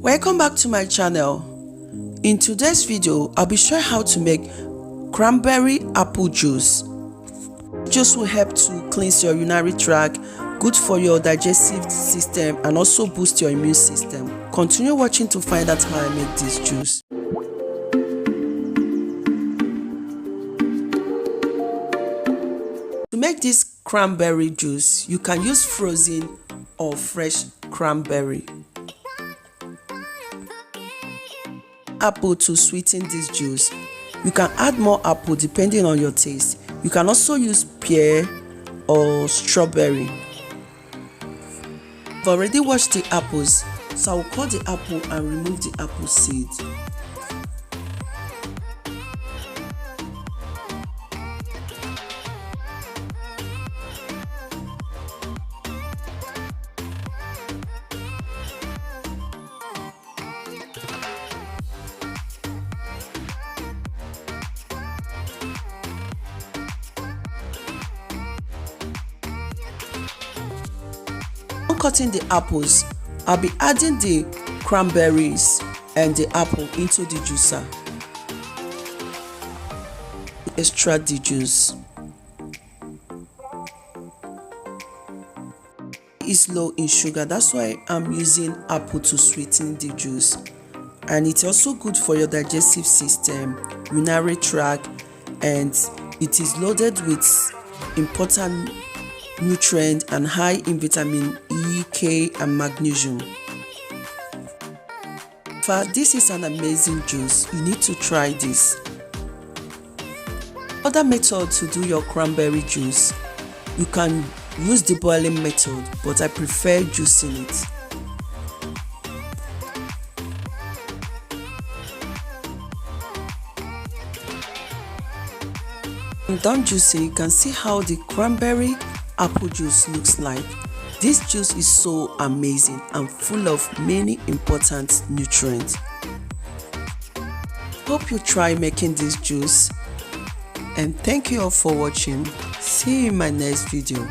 Welcome back to my channel. In today's video, I'll be showing how to make cranberry apple juice. Juice will help to cleanse your urinary tract, good for your digestive system, and also boost your immune system. Continue watching to find out how I make this juice. To make this cranberry juice, you can use frozen or fresh cranberry. Apple to sweeten this juice. You can add more apple depending on your taste. You can also use pear or strawberry. I've already washed the apples, so I will cut the apple and remove the apple seeds. Cutting the apples, I'll be adding the cranberries and the apple into the juicer. Extract the juice. It's low in sugar, that's why I'm using apple to sweeten the juice. And it's also good for your digestive system, urinary tract, and it is loaded with important nutrient and high in vitamin E, K, and magnesium. This is an amazing juice. You need to try this. Other method to do your cranberry juice, you can use the boiling method, but I prefer juicing it. When done juicing, you can see how the cranberry apple juice looks like. This juice is so amazing and full of many important nutrients. Hope you try making this juice, and thank you all for watching. See you in my next video.